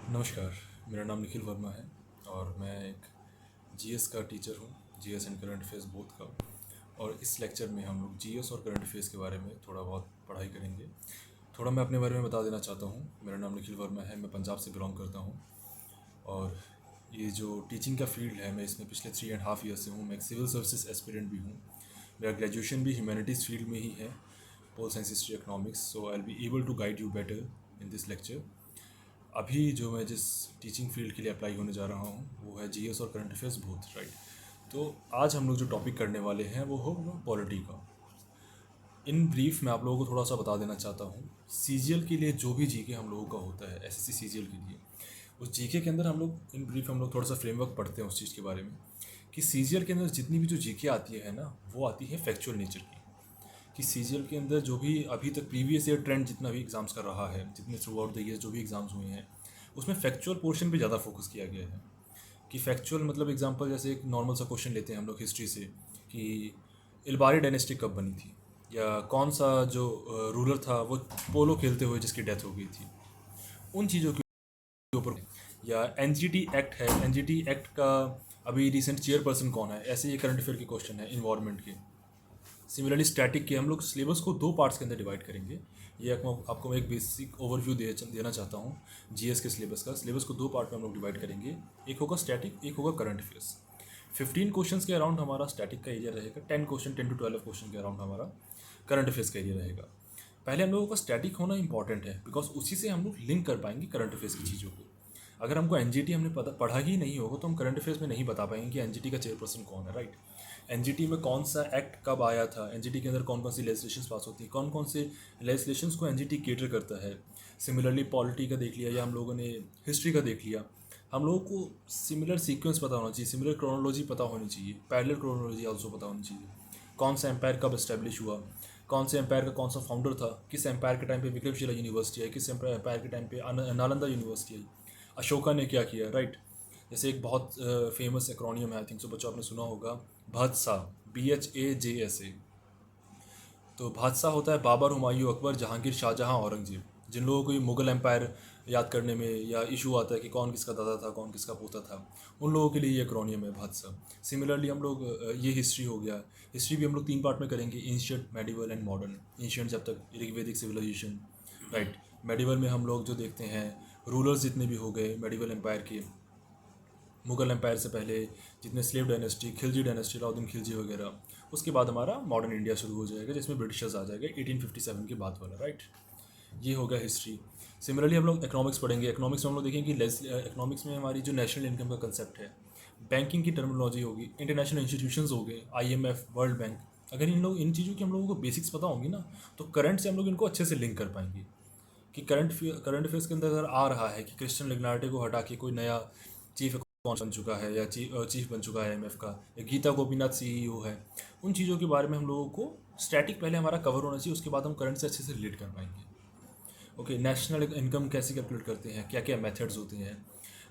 नमस्कार। मेरा नाम निखिल वर्मा है और मैं एक जीएस का टीचर हूँ, GS and current affairs both का। और इस लेक्चर में हम लोग जीएस और करंट अफेयर्स के बारे में थोड़ा बहुत पढ़ाई करेंगे। थोड़ा मैं अपने बारे में बता देना चाहता हूँ। मेरा नाम निखिल वर्मा है, मैं पंजाब से बिलोंग करता हूँ। और ये जो टीचिंग का फील्ड है, मैं इसमें पिछले 3.5 ईयर से हूँ। मैं एक सिविल सर्विसेज एस्पिरेंट भी हूँ। मेरा ग्रेजुएशन भी ह्यूमैनिटीज़ फील्ड में ही है, pol science history economics. So I will be able to guide you better in this lecture. अभी जो मैं जिस टीचिंग फील्ड के लिए अप्लाई होने जा रहा हूँ वो है जीएस और करंट अफेयर्स बोथ, राइट। तो आज हम लोग जो टॉपिक करने वाले हैं वो होगा पॉलिटी का। इन ब्रीफ मैं आप लोगों को थोड़ा सा बता देना चाहता हूँ। सीजीएल के लिए जो भी जीके हम लोगों का होता है, एसएससी सीजीएल के लिए, उस जीके के अंदर हम लोग इन ब्रीफ हम लोग थोड़ा सा फ्रेमवर्क पढ़ते हैं उस चीज़ के बारे में कि सीजीएल के अंदर जितनी भी जो जीके आती है ना, वो आती है फैक्चुअल नेचर की। कि सीजीएल के अंदर जो भी अभी तक प्रीवियस ईयर ट्रेंड जितना भी एग्जाम्स कर रहा है, जितने थ्रू आउट द ईयर जो भी एग्जाम्स हुए हैं, उसमें फैक्चुअल पोर्शन पे ज़्यादा फोकस किया गया है। कि फैक्चुअल मतलब एग्जांपल जैसे एक नॉर्मल सा क्वेश्चन लेते हैं हम लोग हिस्ट्री से कि इलबारी डायनेस्टी कब बनी थी, या कौन सा जो रूलर था वो पोलो खेलते हुए जिसकी डेथ हो गई थी, उन चीज़ों के ऊपर। या एनजीटी एक्ट है, एनजीटी एक्ट का अभी रिसेंट चेयरपर्सन कौन है, ऐसे ये करंट अफेयर के क्वेश्चन है इन्वायरमेंट के। सिमिलरली स्टैटिक के हम लोग सिलेबस को 2 पार्ट्स के अंदर डिवाइड करेंगे। ये आपको मैं एक बेसिक ओवरव्यू देना चाहता हूँ जीएस के सिलेबस का। सिलेबस को 2 पार्ट में हम लोग डिवाइड करेंगे, एक होगा स्टैटिक, एक होगा करंट अफेयर्स। 15 क्वेश्चन के अराउंड हमारा स्टैटिक का एरिया रहेगा, 10 to 12 क्वेश्चन के अराउंड हमारा करंट अफेयर्स का एरिया रहेगा। पहले हम लोगों का स्टैटिक होना इंपॉर्टेंट है, बिकॉज उसी से हम लोग लिंक कर पाएंगे करंट अफेयर्स की चीज़ों को। अगर हमको एनजीटी हमने पढ़ा ही नहीं होगा तो हम करंट अफेयर्स में नहीं बता पाएंगे कि एनजीटी का चेयरपर्सन कौन है, राइट। एनजीटी में कौन सा एक्ट कब आया था, एनजीटी के अंदर कौन कौन सी लेजिस्लेशन पास होती है, कौन कौन से लेजिस्लेशन को एनजीटी केटर करता है। सिमिलरली पॉलिटी का देख लिया या हम लोगों ने हिस्ट्री का देख लिया। हम लोगों को सिमिलर सीक्वेंस पता होना चाहिए, सिमिलर क्रोनोलॉजी पता होनी चाहिए, पैरेलल क्रोनोलॉजी आल्सो पता होनी चाहिए। कौन सा एम्पायर कब इस्टेब्लिश हुआ, कौन से एम्पायर का कौन सा फाउंडर था, किस एम्पायर के टाइम पे विक्रमशिला यूनिवर्सिटी आई, किस एम्पायर के टाइम पे नालंदा यूनिवर्सिटी आई, अशोका ने क्या किया, राइट। जैसे एक बहुत फेमस एक्रोनियम है, आई थिंक सो बच्चों आपने सुना होगा, भादसा, BHAJSA। तो भादसा होता है बाबर, हुमायूं, अकबर, जहांगीर, शाहजहां, औरंगजेब। जिन लोगों को ये मुगल एम्पायर याद करने में या इशू आता है कि कौन किसका दादा था, कौन किसका पोता था, उन लोगों के लिए ये एक्रोनियम है भादसा। सिमिलरली हम लोग ये हिस्ट्री हो गया। हिस्ट्री भी हम लोग 3 पार्ट में करेंगे, ancient, medieval and modern. Ancient जब तक ऋग्वेदिक सिविलाइजेशन, राइट। मेडिवल में हम लोग जो देखते हैं रूलर्स जितने भी हो गए मेडिवल एम्पायर के, मुगल एम्पायर से पहले जितने slave dynasty, Khilji dynasty, Alauddin Khilji वगैरह। उसके बाद हमारा मॉडर्न इंडिया शुरू हो जाएगा जिसमें ब्रिटिशर्स आ जाएगा 1857 के बाद वाला, राइट। ये हो गया हिस्ट्री। सिमिलरली हम लोग इकोनॉमिक्स पढ़ेंगे। इकोनॉमिक्स में हम लोग देखेंगे कि इकोनॉमिक्स में हमारी जो नेशनल इनकम का कंसेप्ट है, बैंकिंग की टर्मिनोलॉजी होगी, इंटरनेशनल इंस्टीट्यूशंस हो गए, IMF, वर्ल्ड बैंक। अगर इन चीज़ों की हम लोगों को बेसिक्स पता होंगी ना, तो करंट से हम लोग इनको अच्छे से लिंक कर पाएंगे। कि करंट अफेयर्स के अंदर अगर आ रहा है कि क्रिश्चियन लिग्नार्टे को हटा के कोई नया चीफ कौन बन चुका है, या चीफ बन चुका है IMF का, या गीता गोपीनाथ CEO है, उन चीज़ों के बारे में हम लोगों को स्टैटिक पहले हमारा कवर होना चाहिए, उसके बाद हम करंट से अच्छे से रिलेट कर पाएंगे। ओके, नेशनल इनकम कैसे कैलकुलेट करते हैं, क्या क्या मेथड्स होते हैं,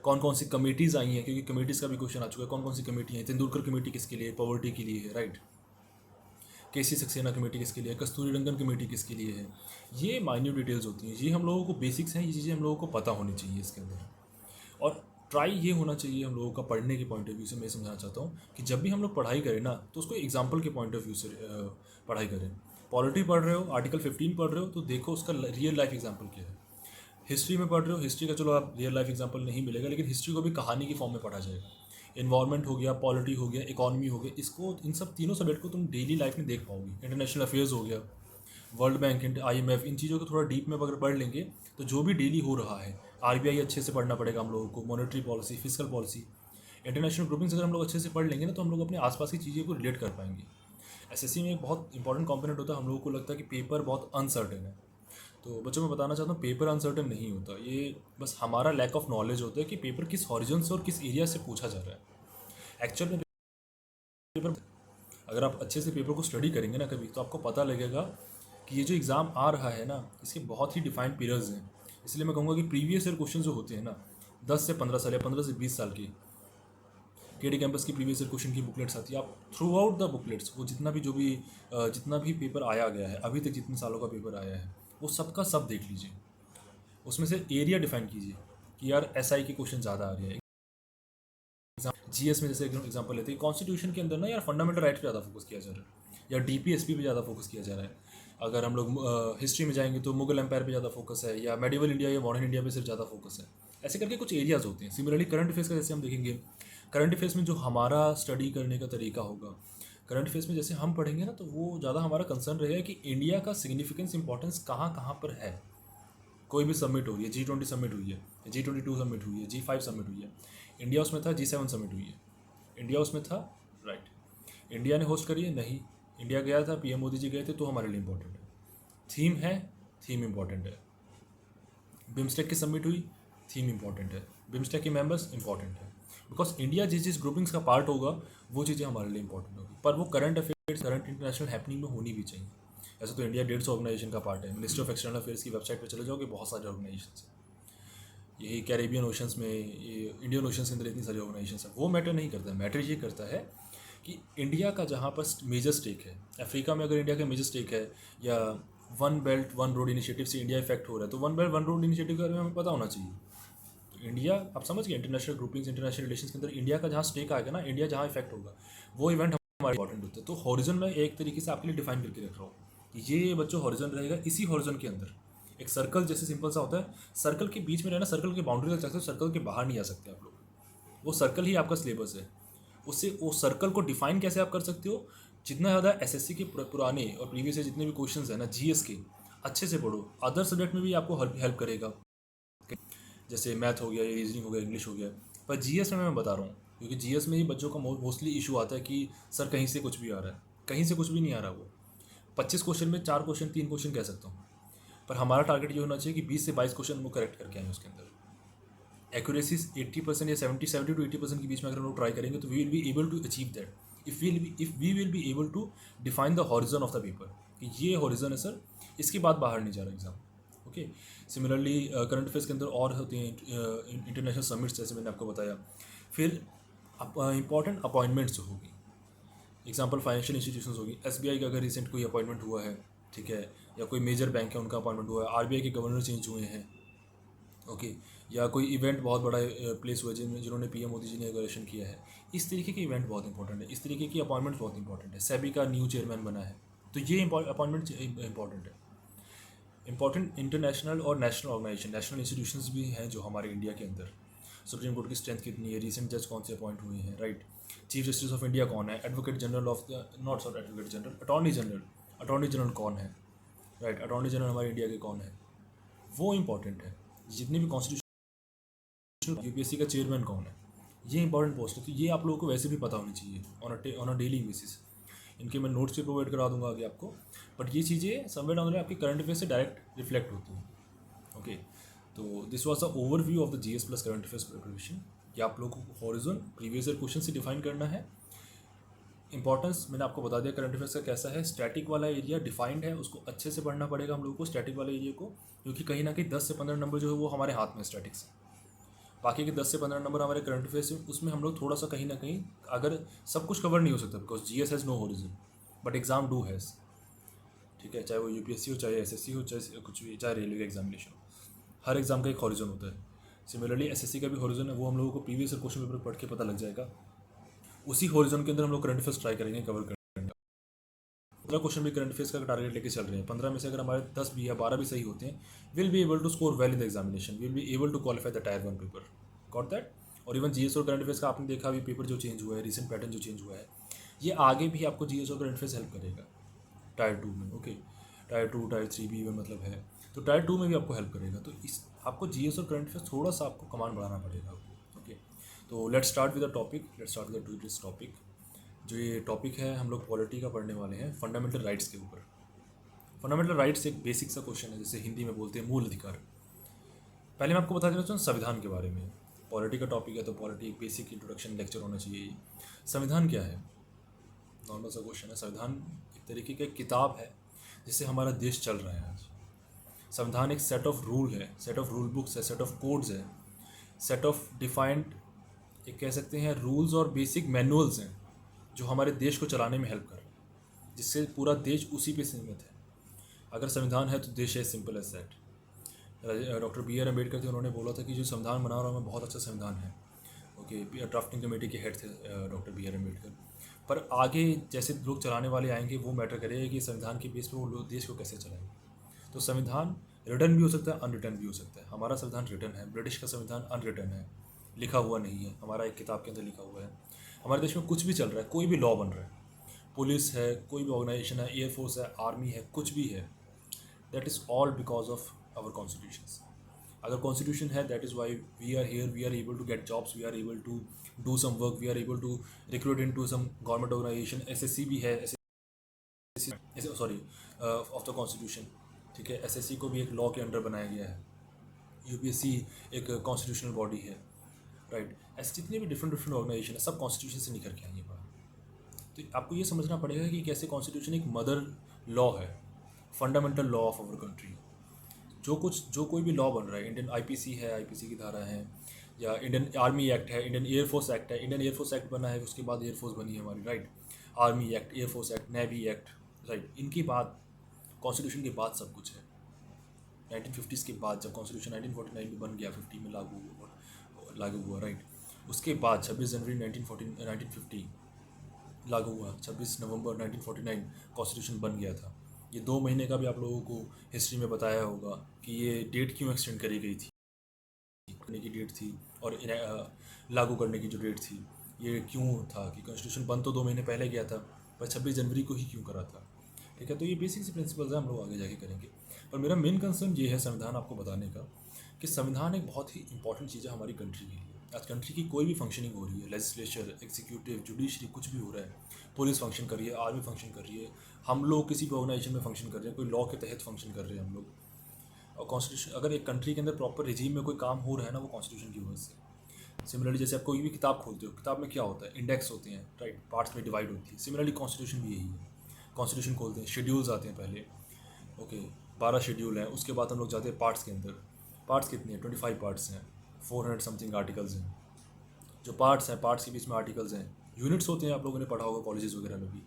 कौन कौन सी कमेटीज़ आई हैं, क्योंकि कमेटीज़ का भी क्वेश्चन आ चुका है, कौन कौन सी कमेटी हैं। तेंदुलकर कमेटी किसके लिए, पॉवर्टी के लिए है, राइट। केसी सक्सेना कमेटी किसके लिए है, कस्तूरी रंगन कमेटी किसके लिए है। ये माइन्यूट डिटेल्स होती हैं, ये हम लोगों को बेसिक्स हैं, ये चीज़ें हम लोगों को पता होनी चाहिए इसके अंदर। और ट्राई ये होना चाहिए हम लोगों का पढ़ने के पॉइंट ऑफ व्यू से, मैं समझाना चाहता हूँ कि जब भी हम लोग पढ़ाई करें ना, तो उसको एग्जाम्पल के पॉइंट ऑफ व्यू से पढ़ाई करें। पॉलिटी पढ़ रहे हो, आर्टिकल 15 पढ़ रहे हो, तो देखो उसका रियल लाइफ एग्जाम्पल क्या है। हिस्ट्री में पढ़ रहे हो, हिस्ट्री का चलो आप रियल लाइफ एग्जाम्पल नहीं मिलेगा, लेकिन हिस्ट्री को भी कहानी की फॉर्म में पढ़ा जाएगा। इन्वायरमेंट हो गया, पॉलिटी हो गया, इकोनॉमी हो गया, इसको इन सब तीनों सब्जेक्ट को तुम डेली लाइफ में देख पाओगे। इंटरनेशनल अफेयर्स हो गया, वर्ल्ड बैंक, IMF, इन चीज़ों को थोड़ा डीप में अगर पढ़ लेंगे तो जो भी डेली हो रहा है, RBI अच्छे से पढ़ना पड़ेगा हम लोगों को, monetary policy, physical policy, international groupings अगर हम लोग अच्छे से पढ़ लेंगे ना, तो हम लोग अपने आसपास की चीज़ों को रिलेट कर पाएंगे। SSC में एक बहुत इंपॉर्टेंट कॉम्पोनेंट होता है, हम लोगों को लगता है कि पेपर बहुत अनसर्टेन है। तो बच्चों मैं बताना चाहता हूँ पेपर अनसर्टेन नहीं होता, ये बस हमारा लैक ऑफ नॉलेज होता है कि पेपर किस हॉरिजन से और किस एरिया से पूछा जा रहा है। एक्चुअल में पेपर, अगर आप अच्छे से पेपर को स्टडी करेंगे ना कभी, तो आपको पता लगेगा कि ये जो एग्ज़ाम आ रहा है ना, इसके बहुत ही डिफाइंड पीरियड्स हैं। इसलिए मैं कहूँगा कि प्रीवियस ईयर क्वेश्चन जो होते हैं ना, 10 से 15 साल या 15 से 20 साल के कैंपस की प्रीवियस ईयर क्वेश्चन की बुकलेट्स आती है। आप थ्रू आउट द बुकलेट्स, वो जितना भी पेपर आया गया है अभी तक, जितने सालों का पेपर आया है, वो सबका सब देख लीजिए। उसमें से एरिया डिफाइन कीजिए कि यार एसआई के क्वेश्चन ज़्यादा आ रहे हैं। जीएस में जैसे एग्जांपल लेते हैं, कॉन्स्टिट्यूशन के अंदर ना यार फंडामेंटल राइट पे ज़्यादा फोकस किया जा रहा है, या डीपीएसपी पे ज़्यादा फोकस किया जा रहा है। अगर हम लोग हिस्ट्री में जाएंगे तो मुगल एम्पायर पे ज़्यादा फोकस है, या मेडिवल इंडिया या मॉडर्न इंडिया पे सिर्फ ज़्यादा फोकस है। ऐसे करके कुछ एरियाज़ होते हैं। सिमिलरली करंट अफेयर्स का जैसे हम देखेंगे, करंट अफेयर्स में जो हमारा स्टडी करने का तरीका होगा, करंट अफेयर्स में जैसे हम पढ़ेंगे ना, तो वो ज़्यादा हमारा कंसर्न रहेगा कि इंडिया का सिग्निफिकेंस इंपॉर्टेंस कहाँ कहाँ पर है। कोई भी सबमिट हो रही है, G20 सबमिट हुई है, G22 सबमिट हुई है, G5 सबमिट हुई है, इंडिया उसमें था, G7 सबमिट हुई है, इंडिया उसमें था, राइट। इंडिया ने होस्ट करी है, नहीं, इंडिया गया था, पीएम मोदी जी गए थे, तो हमारे लिए इंपॉर्टेंट है। थीम है, थीम इंपॉर्टेंट है। बिम्स्टेक की सबमिट हुई, थीम इंपॉर्टेंट है। बिम्स्टेक के मेंबर्स इंपॉर्टेंट है, बिकॉज इंडिया जिस जिस ग्रुपिंग्स का पार्ट होगा वो चीज़ें हमारे लिए इंपॉर्टेंट होगी। पर वो current affairs, current international happening में होनी भी चाहिए। ऐसे तो इंडिया 150 ऑर्गेनाइजेशन का पार्ट है। मिनिस्ट्री ऑफ एक्सटर्नल अफेयर्स की वेबसाइट पर चले जाओगे, बहुत सारे ऑर्गेनाइजेशन हैं। यही कैरेबियन ओशंस में, ये इंडियन ओशंस के अंदर इतनी सारी ऑर्गेनाइजेशन है। वो मैटर नहीं करता है। मैटर ये करता है कि इंडिया का जहाँ पर मेजर स्टेक है, अफ्रीका में अगर इंडिया का मेजर स्टेक है, या one belt one road initiative से इंडिया इफेक्ट हो रहा है, तो one belt one road initiative के बारे में हमें पता होना चाहिए। तो इंडिया, आप समझ गए, इंटरनेशनल ग्रुपिंग्स, इंटरनेशनल रिलेशंस के अंदर इंडिया का जहाँ स्टेक आएगा ना, इंडिया जहाँ इफेक्ट होगा, वो इवेंट हमारे इंपॉर्टेंट होते हैं। तो हॉरिजन में एक तरीके से आपके लिए डिफाइन करके रख रहा हूँ कि ये बच्चों हॉरिजन रहेगा। इसी हॉरिजन के अंदर एक सर्कल जैसे सिंपल सा होता है, सर्कल के बीच में रहना, सर्कल की बाउंड्री तक सकते हो, सर्कल के बाहर नहीं आ सकते आप लोग। वो सर्कल ही आपका सिलेबस है। उससे वो सर्कल को डिफाइन कैसे आप कर सकते हो, जितना ज़्यादा एसएससी के पुराने और प्रीवियस जितने भी क्वेश्चंस हैं ना जीएस के, अच्छे से पढ़ो। अदर सब्जेक्ट में भी आपको हेल्प करेगा, जैसे मैथ हो गया, या रीजनिंग हो गया, इंग्लिश हो गया। पर जीएस में मैं बता रहा हूँ, क्योंकि जीएस में ही बच्चों का मोस्टली इशू आता है कि सर कहीं से कुछ भी आ रहा है, कहीं से कुछ भी नहीं आ रहा। वो 25 क्वेश्चन में 4 क्वेश्चन 3 क्वेश्चन कह सकता हूँ, पर हमारा टारगेट ये होना चाहिए कि 20 से 22 क्वेश्चन वो करेक्ट करके आए उसके अंदर। एक्यूरेसी 80% या 70 to 80% के बीच में अगर हम लोग ट्राई करेंगे, तो we will be able to achieve that. If we will be able to define the horizon of the paper, कि ये हॉरिजन है सर, इसके बाद बाहर नहीं जा रहा exam. Okay. Similarly current affairs के अंदर और होते हैं इंटरनेशनल समिट्स, जैसे मैंने आपको बताया। फिर इंपॉर्टेंट अपॉइंटमेंट्स जो होगी, एग्जाम्पल फाइनेंशियल इंस्टीट्यूशंस होगी, एसबीआई का अगर रिसेंट कोई अपॉइंटमेंट हुआ है, ठीक है, या कोई मेजर बैंक है उनका अपॉइंटमेंट हुआ है, आरबीआई के गवर्नर चेंज हुए हैं, ओके, या कोई इवेंट बहुत बड़ा प्लेस हुआ है जिन्होंने पीएम मोदी जी ने इनॉग्रेशन किया है, इस तरीके के इवेंट बहुत इंपॉर्टेंट है। इस तरीके की अपॉइंटमेंट बहुत इंपॉर्टेंट है। सेबी का न्यू चेयरमैन बना है, तो ये अपॉइंटमेंट इंपॉर्टेंट है। इंपॉर्टेंट इंटरनेशनल और नेशनल ऑर्गेनाइजेशन, नेशनल इंस्टीट्यूशंस भी हैं जो हमारे इंडिया के अंदर। सुप्रीम कोर्ट की स्ट्रेंथ कितनी है, रिसेंट जज कौन से अपॉइंट हुए हैं, right. Chief justice of India कौन है, advocate general of the, not sorry advocate general, attorney general कौन है, राइट। अटॉर्नी जनरल हमारे इंडिया के कौन है, वो इंपॉर्टेंट है। जितने भी कॉन्स्टिट्यूशन, यूपीएससी का चेयरमैन कौन है, ये इंपॉर्टेंट पोस्ट है। तो ये आप लोगों को वैसे भी पता होनी चाहिए ऑन अ डेली बेसिस। इनके मैं नोट्स भी प्रोवाइड करा दूंगा आगे आपको, बट ये चीज़ें समवेयर डाउन आपके करंट अफेयर से डायरेक्ट रिफ्लेक्ट होती हैं। ओके, तो this was the overview of the GS plus current affairs preparation. कि आप लोगों को हॉरिजन प्रीवियस ईयर क्वेश्चन से डिफाइन करना है। इंपॉर्टेंस मैंने आपको बता दिया करंट अफेयर्स का कैसा है। स्टैटिक वाला एरिया डिफाइंड है, उसको अच्छे से पढ़ना पड़ेगा हम लोगों को स्टैटिक वाले एरिया को, क्योंकि कहीं ना कहीं 10 से 15 नंबर जो है वो हमारे हाथ में स्टैटिक से। बाकी के 10 से 15 नंबर हमारे करंट अफेयर्स से, उसमें हम लोग थोड़ा सा कहीं ना कहीं, अगर सब कुछ कवर नहीं हो सकता, because GS has no horizon but exam do has, ठीक है। चाहे वो यूपीएससी हो, चाहे एसएससी हो, चाहे कुछ भी, चाहे रेलवे का एग्जामिनेशन हो, हर एग्जाम का एक हॉरिजन होता है। सिमिलरली एसएससी का भी हॉरिजन है, वो हम लोगों को प्रीवियस ईयर क्वेश्चन पेपर पढ़ के पता लग जाएगा। उसी हॉरिजन के अंदर हम लोग करंट अफेयर्स ट्राई करेंगे कवर करने का। 15 क्वेश्चन भी करंट अफेयर्स का टारगेट लेके चल रहे हैं। 15 में से अगर हमारे 10 भी या 12 भी सही होते हैं, will be able to score well in the examination, will be able to qualify the tier 1 paper, got that. और इवन जीएस और करंट अफेयर्स का आपने देखा अभी पेपर जो चेंज हुआ है, रिसेंट पैटर्न जो चेंज हुआ है, ये आगे भी आपको जीएस और करंट अफेयर्स हेल्प करेगा टायर 2 में। ओके, टायर 2 टायर 3 भी इवन मतलब है, तो टायर 2 में भी आपको हेल्प करेगा। तो इस आपको जीएस और करंट अफेयर्स थोड़ा सा आपको कमांड बढ़ाना पड़ेगा। ओके, तो let's start with the topic, let's start with this topic. जो ये टॉपिक है हम लोग पॉलिटी का पढ़ने वाले हैं, फंडामेंटल राइट्स के ऊपर। फंडामेंटल राइट्स एक बेसिक सा क्वेश्चन है, जैसे हिंदी में बोलते हैं मूल अधिकार। पहले मैं आपको बता देना चाहता हूँ संविधान के बारे में। पॉलिटी का टॉपिक है तो पॉलिटी एक बेसिक इंट्रोडक्शन लेक्चर होना चाहिए। संविधान क्या है, नॉर्मल सा क्वेश्चन है। संविधान एक तरीके की किताब है जिससे हमारा देश चल रहा है आज। संविधान एक सेट ऑफ रूल है, सेट ऑफ रूल बुक्स है, सेट ऑफ कोड्स है, सेट ऑफ डिफाइंड, एक कह सकते हैं रूल्स और बेसिक मैनुअल्स हैं जो हमारे देश को चलाने में हेल्प कर रहे हैं, जिससे पूरा देश उसी पे सीमित है। अगर संविधान है तो देश है, simple as that, doctor B R Ambedkar थे, उन्होंने बोला था कि जो संविधान बना रहा हूँ मैं बहुत अच्छा संविधान है। ओके, ड्राफ्टिंग कमेटी के हेड थे डॉक्टर बी आर अम्बेडकर। पर आगे जैसे लोग चलाने वाले आएंगे वो मैटर करेगा कि संविधान के बेस पर वो लोग देश को कैसे चलाएंगे। तो संविधान रिटर्न भी हो सकता है, अनरिटर्न भी हो सकता है। हमारा संविधान रिटर्न है, ब्रिटिश का संविधान अनरिटर्न है, लिखा हुआ नहीं है, हमारा एक किताब के अंदर लिखा हुआ है। हमारे देश में कुछ भी चल रहा है, कोई भी लॉ बन रहा है, पुलिस है, कोई भी ऑर्गेनाइजेशन है, एयरफोर्स है, आर्मी है, कुछ भी है, that is all because of our constitutions. अगर कॉन्स्टिट्यूशन है, that is why we are here, we are able to get jobs, we are able to do some work, we are able to recruit in to some government organization. SSC भी है, sorry, of the constitution. ठीक है, SSC को भी एक law के under बनाया गया है। यूपीएससी एक कॉन्स्टिट्यूशनल बॉडी है, राइट। ऐसे जितने भी डिफरेंट डिफरेंट ऑर्गेनाइजेशन है, सब कॉन्स्टिट्यूशन से निकल के आई है बाहर। तो आपको ये समझना पड़ेगा कि कैसे कॉन्स्टिट्यूशन एक मदर लॉ है, fundamental law of our country. जो कोई भी लॉ बन रहा है, इंडियन आईपीसी है, आईपीसी की धारा है, या इंडियन आर्मी एक्ट है, इंडियन एयरफोर्स एक्ट है। इंडियन एयरफोर्स एक्ट बना है, उसके बाद एयरफोर्स बनी है हमारी, right. Army act, air force act, navy act, right. इनके बाद कॉन्स्टिट्यूशन के बाद सब कुछ है। 1950s के बाद जब कॉन्स्टिट्यूशन 1949 में बन गया, 50 में लागू हुआ, राइट। उसके बाद 26 जनवरी 1950 लागू हुआ, 26 नवंबर 1949 कॉन्स्टिट्यूशन बन गया था। ये 2 महीने का भी आप लोगों को हिस्ट्री में बताया होगा कि ये डेट क्यों एक्सटेंड करी गई थी, करने की डेट थी, और लागू करने की जो डेट थी ये क्यों था कि कॉन्स्टिट्यूशन बन तो 2 महीने पहले गया था, पर 26 जनवरी को ही क्यों करा था। ठीक है, तो ये बेसिक से प्रिंसिपल्स हैं, हम लोग आगे जाके करेंगे। पर मेरा मेन कंसर्न ये है संविधान आपको बताने का कि संविधान एक बहुत ही इंपॉर्टेंट चीज़ है हमारी कंट्री के लिए। आज कंट्री की कोई भी फंक्शनिंग हो रही है, लेजिस्लेचर, एग्जीक्यूटिव, जुडिशरी, कुछ भी हो रहा है, पुलिस फंक्शन कर रही है, आर्मी फंक्शन कर रही है, हम लोग किसी भी ऑर्गेनाइजेशन में फंक्शन कर रहे हैं, कोई लॉ के तहत फंक्शन कर रहे हैं हम लोग। और कॉन्स्टिट्यूशन, अगर एक कंट्री के अंदर प्रॉपर रिजीम में कोई काम हो रहा है ना, वो कॉन्स्टिट्यूशन की वजह से। सिमिलरली जैसे आप कोई भी किताब खोलते हो, किताब में क्या होता है, इंडेक्स होते हैं, राइट, पार्ट्स में डिवाइड होती है। सिमिलरली कॉन्स्टिट्यूशन भी यही है। कॉन्स्टिट्यूशन खोलते हैं, शेड्यूल्स आते हैं पहले, ओके, 12 शेड्यूल हैं। उसके बाद हम लोग जाते हैं पार्ट्स के अंदर। पार्ट्स कितने हैं? 25 पार्ट्स हैं, 400 समथिंग आर्टिकल्स हैं। जो पार्ट्स हैं, पार्ट्स के बीच में आर्टिकल्स हैं। यूनिट्स होते हैं, आप लोगों ने पढ़ा होगा कॉलेजेस वगैरह में भी।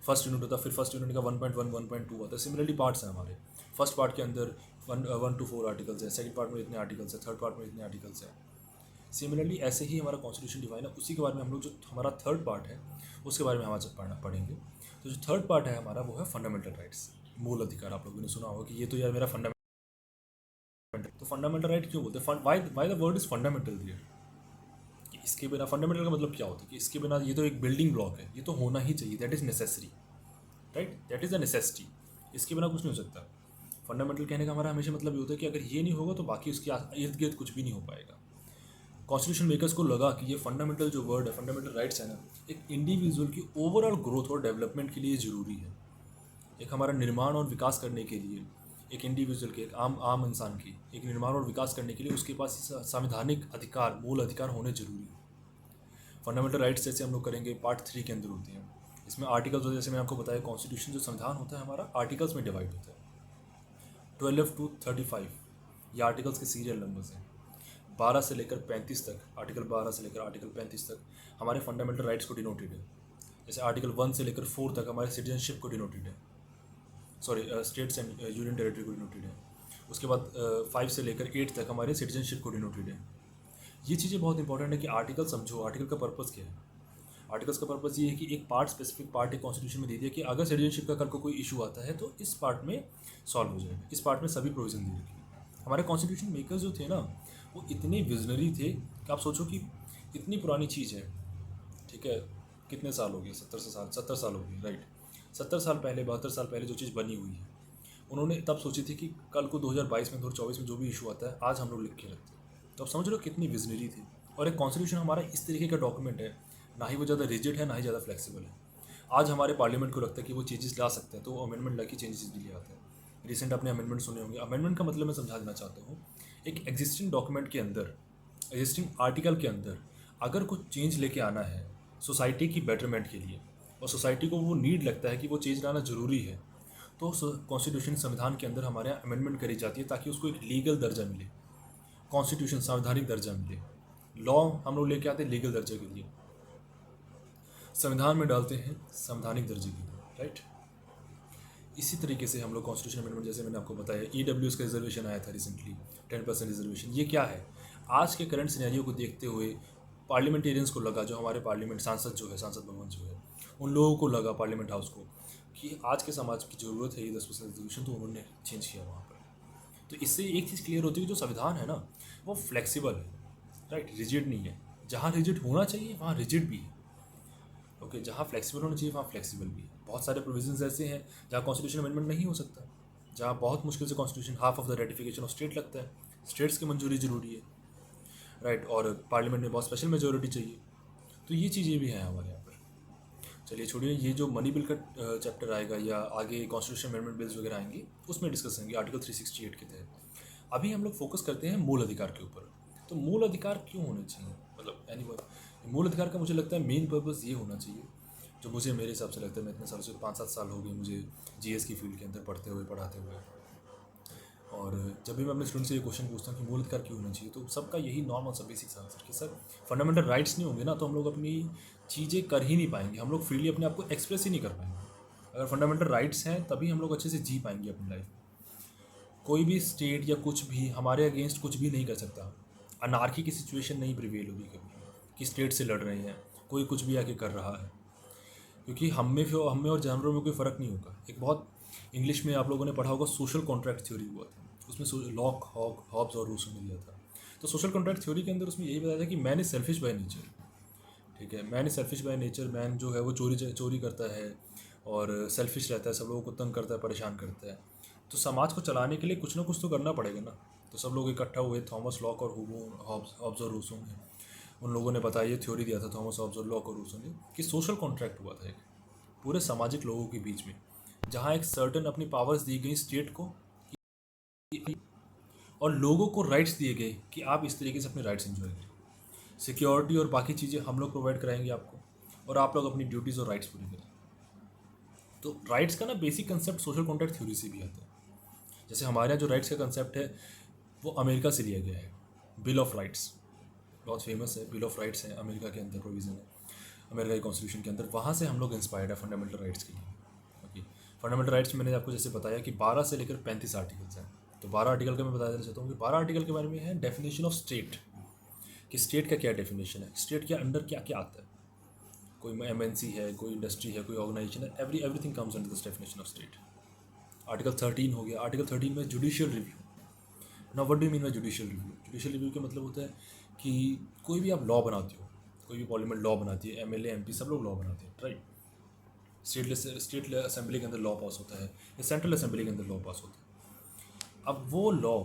फर्स्ट यूनिट होता है, फिर फर्स्ट यूनिट का 1.1, 1.2 आता है। सिमिलरली पार्ट्स हैं हमारे। फर्स्ट पार्ट के अंदर 1 to 4 आर्टिकल्स हैं, सेकंड पार्ट में इतने आर्टिकल्स हैं, थर्ड पार्ट में इतने आर्टिकल्स हैं। सिमिलरली ऐसे ही हमारा कॉन्स्टिट्यूशन डिवाइन है। उसी के बारे में हम लोग, जो हमारा थर्ड पार्ट है उसके बारे में हम आज पढ़ेंगे। तो जो थर्ड पार्ट है हमारा, वो है फंडामेंटल राइट्स, मूल अधिकार। आप लोगों ने सुना होगा कि ये तो यार मेरा फंडामेंटल, तो फंडामेंटल राइट क्यों बोलते हैं? Why the word is fundamental here, कि इसके बिना, फंडामेंटल का मतलब क्या होता है कि इसके बिना, ये तो एक बिल्डिंग ब्लॉक है, ये तो होना ही चाहिए, that is necessary, right, that is a necessity. इसके बिना कुछ नहीं हो सकता। फंडामेंटल कहने का हमारा हमेशा मतलब ये होता है कि अगर ये नहीं होगा तो बाकी उसके इर्द गिर्द कुछ भी नहीं हो पाएगा। कॉन्स्टिट्यूशन मेकर्स को लगा कि ये फंडामेंटल जो वर्ड है, फंडामेंटल राइट्स है ना, एक इंडिविजुअल की ओवरऑल ग्रोथ और डेवलपमेंट के लिए ज़रूरी है। एक हमारा निर्माण और विकास करने के लिए, एक इंडिविजुअल के, एक आम इंसान की एक निर्माण और विकास करने के लिए उसके पास संवैधानिक अधिकार, मूल अधिकार होने जरूरी है। फंडामेंटल राइट्स जैसे हम लोग करेंगे पार्ट 3 के अंदर होते हैं। इसमें आर्टिकल्स, जैसे मैं आपको बताया, कॉन्स्टिट्यूशन जो संविधान होता है हमारा, आर्टिकल्स में डिवाइड होता है। 12 to 35 ये आर्टिकल्स के सीरियल नंबर्स हैं। 12 से लेकर 35 तक, आर्टिकल 12 से लेकर आर्टिकल 35 तक हमारे फंडामेंटल राइट्स को डिनोटेड है। जैसे आर्टिकल 1 से लेकर 4 तक हमारे सिटीजनशिप को डिनोटेड है, sorry, states and union territory को डिनोटेड है। उसके बाद 5 से लेकर 8 तक हमारे सिटीजनशिप को डिनोटेड है। ये चीज़ें बहुत इंपॉर्टेंट है कि आर्टिकल समझो, आर्टिकल का पर्पज़ क्या है। आर्टिकल्स का पर्पज़ ये है कि एक पार्ट, स्पेसिफिक पार्ट एक कॉन्स्टिट्यूशन में दे दिया कि अगर सिटीजनशिप का कल को कोई इशू आता है तो इस पार्ट में सॉल्व हो जाएगा, इस पार्ट में सभी प्रोविजन दे रखी। हमारे कॉन्स्टिट्यूशन मेकर्स जो थे ना, वो इतने विजनरी थे कि आप सोचो कि इतनी पुरानी चीज़ है, ठीक है, कितने साल हो गए, 70 साल हो गए, राइट। 70 साल पहले, 72 साल पहले जो चीज़ बनी हुई है, उन्होंने तब सोची थी कि कल को 2022 में, 2024 में जो भी इशू आता है, आज हम लोग लिख के रखते हैं। तो आप समझ लो कितनी विजनरी थी। और एक कॉन्स्टिट्यूशन हमारा इस तरीके का डॉक्यूमेंट है, ना ही वो ज़्यादा रिजिड है, ना ही ज़्यादा फ्लेक्सिबल है। आज हमारे पार्लियामेंट को लगता है कि वो चेंजेस ला सकते हैं, तो वो अमेंडमेंट ला के चेंजेस भी ले आते हैं। रिसेंट आपने अमेंडमेंट सुने होंगे। अमेंडमेंट का मतलब मैं समझा देना चाहता हूँ, एक एग्जिस्टिंग डॉक्यूमेंट के अंदर, एग्जिस्टिंग आर्टिकल के अंदर अगर कुछ चेंज लेके आना है सोसाइटी की बेटरमेंट के लिए, और सोसाइटी को वो नीड लगता है कि वो चेंज लाना ज़रूरी है, तो कॉन्स्टिट्यूशन, संविधान के अंदर हमारे यहाँ अमेंडमेंट करी जाती है ताकि उसको एक लीगल दर्जा मिले। कॉन्स्टिट्यूशन संवैधानिक दर्जा मिले, लॉ हम लोग लेके आते हैं लीगल दर्जे के लिए, संविधान में डालते हैं संवैधानिक दर्जे के लिए, राइट। इसी तरीके से हम लोग कॉन्स्टिट्यूशन अमेंडमेंट, जैसे मैंने आपको बताया EWS का रिजर्वेशन आया था रिसेंटली, 10% रिजर्वेशन। ये क्या है? आज के करंट सिनेरियो को देखते हुए पार्लियामेंटेरियंस को लगा, जो हमारे पार्लियामेंट सांसद जो है, सांसद भवन जो है, उन लोगों को लगा, पार्लियामेंट हाउस को, कि आज के समाज की ज़रूरत है ये 10% रिजर्वेशन, तो उन्होंने चेंज किया वहाँ पर। तो इससे एक चीज़ क्लियर होती है कि जो संविधान है ना, वो फ्लेक्सिबल है, राइट, रिजिड नहीं है। जहाँ रिजिड होना चाहिए वहाँ रिजिड भी है। ओके, जहाँ फ्लेक्सिबल होना चाहिए वहाँ फ्लेक्सिबल भी है। बहुत सारे प्रोविजंस ऐसे हैं जहाँ कॉन्स्टिट्यूशन अमेंडमेंट नहीं हो सकता, जहाँ बहुत मुश्किल से constitution, half of the ratification of state लगता है, स्टेट्स की मंजूरी जरूरी है, राइट, और पार्लियामेंट में बहुत स्पेशल मेजोरिटी चाहिए। तो ये चीज़ें भी हैं हमारे यहाँ पर। चलिए छोड़िए, ये जो मनी बिल का चैप्टर आएगा या आगे कॉन्स्टिट्यूशन अमेंडमेंट बिल्स वगैरह आएंगी, उसमें डिस्कस करेंगे आर्टिकल 368 के तहत। अभी हम लोग फोकस करते हैं मूल अधिकार के ऊपर। तो मूल अधिकार क्यों होने चाहिए, मतलब मूल अधिकार का मुझे लगता है मेन पर्पस ये होना चाहिए, जो मुझे, मेरे हिसाब से लगता है, मैं इतने सालों से 5-7 साल हो गए मुझे GS की फील्ड के अंदर पढ़ते हुए, पढ़ाते हुए, और जब भी मैं अपने स्टूडेंट से ये क्वेश्चन पूछता हूँ कि मूल अधिकार क्यों होना चाहिए, तो सबका यही नॉर्मल सा बेसिक आंसर कि सर फंडामेंटल राइट्स नहीं होंगे ना, तो हम लोग अपनी चीज़ें कर ही नहीं पाएंगे, हम लोग फ्रीली अपने आप को एक्सप्रेस ही नहीं कर पाएंगे। अगर फंडामेंटल राइट्स हैं तभी हम लोग अच्छे से जी पाएंगे अपनी लाइफ में। कोई भी स्टेट या कुछ भी हमारे अगेंस्ट कुछ भी नहीं कर सकता। अनार्की की सिचुएशन नहीं प्रिवेल होगी कभी कि स्टेट से लड़ रहे हैं, कोई कुछ भी आके कर रहा है, क्योंकि हम में और जानवरों में कोई फ़र्क नहीं होगा। एक बहुत इंग्लिश में आप लोगों ने पढ़ा होगा, सोशल कॉन्ट्रैक्ट थ्योरी हुआ था, उसमें लॉक, हॉब्स और रूसो ने दिया था। तो सोशल कॉन्ट्रैक्ट थ्योरी के अंदर उसमें यही बताया था कि man is selfish by nature, ठीक है, man is selfish by nature. Man जो है वो चोरी करता है और सेल्फिश रहता है, सब लोगों को तंग करता है, परेशान करता है। तो समाज को चलाने के लिए कुछ ना कुछ तो करना पड़ेगा ना। तो सब लोग इकट्ठा हुए, थॉमस लॉक और हॉब्स और रूसो ने, उन लोगों ने बताया, ये थ्योरी दिया था थॉमस हॉब्स और लॉक और रूसो ने, कि सोशल कॉन्ट्रैक्ट हुआ था एक पूरे सामाजिक लोगों के बीच में, जहाँ एक सर्टन अपनी पावर्स दी गई स्टेट को और लोगों को राइट्स दिए गए कि आप इस तरीके से अपने राइट्स एंजॉय करें। सिक्योरिटी और बाकी चीज़ें हम लोग प्रोवाइड कराएंगे आपको, और आप लोग अपनी ड्यूटीज़ और राइट्स पूरी करें। तो राइट्स का ना basic concept social contract theory से भी आता है। जैसे हमारे यहाँ जो राइट्स का कंसेप्ट है वो अमेरिका से लिया गया है, बिल ऑफ राइट्स, बहुत फेमस है, बिल ऑफ राइट्स है, अमेरिका के अंदर प्रोविज़न है, अमेरिका की कॉन्स्टिट्यूशन के अंदर, वहाँ से हम लोग इंस्पायर्ड है फंडामेंटल राइट्स के लिए। ओके, फंडामेंटल राइट्स में मैंने आपको जैसे बताया कि 12 से लेकर 35 आर्टिकल्स हैं। तो 12 आर्टिकल का मैं बता देना चाहता हूँ कि 12 आर्टिकल के बारे में है डेफिनेशन ऑफ स्टेट, कि स्टेट का क्या डेफिनेशन है, स्टेट के अंडर क्या क्या आता है, कोई MNC है, कोई इंडस्ट्री है, कोई ऑर्गेनाइजेशन है, everything comes under this definition of state. Article 13 हो गया। आर्टिकल 13 में judicial review. Now what do you mean by judicial review? Judicial review का मतलब होता है कि कोई भी आप लॉ बनाते हो, कोई भी पार्लियामेंट लॉ बनाती है, MLA MP सब लोग लॉ बनाते हैं, राइट। स्टेट असेंबली के अंदर लॉ पास होता है या सेंट्रल असेंबली के अंदर लॉ पास होता है। अब वो लॉ,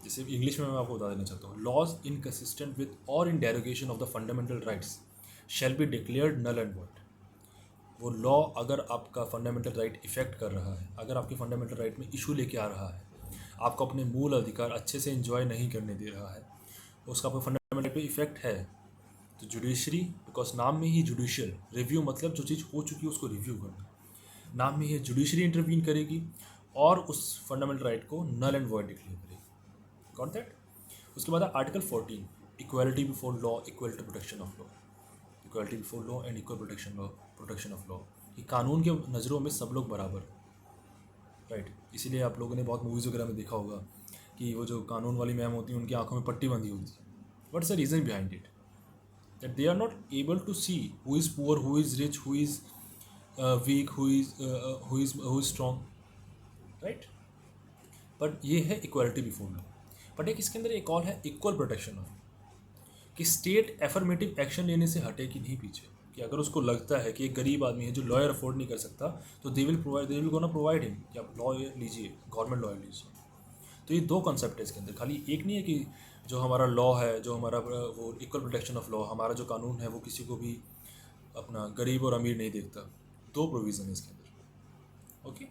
जैसे इंग्लिश में मैं आपको बता देना चाहता हूँ, लॉज इनकंसिस्टेंट विद और in derogation of the fundamental rights shall be declared null and void. वो लॉ अगर आपका फंडामेंटल राइट इफेक्ट कर रहा है, अगर आपके फंडामेंटल राइट में इशू लेके आ रहा है, आपको अपने मूल अधिकार अच्छे से एंजॉय नहीं करने दे रहा है, तो उसका आपको फंडामेंटल पे इफेक्ट है, तो जुडिशरी, बिकॉज नाम में ही जुडिशियल रिव्यू, मतलब जो चीज़ हो चुकी है उसको रिव्यू करना, नाम में ही जुडिशरी इंटरवीन करेगी और उस फंडामेंटल राइट को नल एंड वॉइड डिक्लेयर करेगी। Got that? उसके बाद article 14, equality before law, equal to protection of law, equality before law and equal protection of law, कि कानून के नज़रों में सब लोग बराबर, राइट। इसीलिए आप लोगों ने बहुत मूवीज़ वगैरह में देखा होगा कि वो जो कानून वाली मैम होती हैं उनकी आंखों में पट्टी बंधी होती है। What's the reason behind it? That they are not able to see who is poor, who is rich, who is weak, who is strong, right. But ये है इक्वालिटी बिफोर लॉ। बट एक इसके अंदर एक और है इक्वल प्रोटेक्शन ऑफ, कि state affirmative action लेने से हटेगी नहीं पीछे, कि अगर उसको लगता है कि एक गरीब आदमी है जो लॉयर अफोर्ड नहीं कर सकता, तो they will gonna provide him कि आप लॉयर लीजिए, गवर्नमेंट लॉयर लीजिए। तो ये दो कंसेप्ट है इसके अंदर, खाली एक नहीं है कि जो हमारा लॉ है, जो हमारा वो इक्वल प्रोटेक्शन ऑफ लॉ, हमारा जो कानून है वो किसी को भी अपना गरीब और अमीर नहीं देखता। दो प्रोविज़न है इसके अंदर। ओके,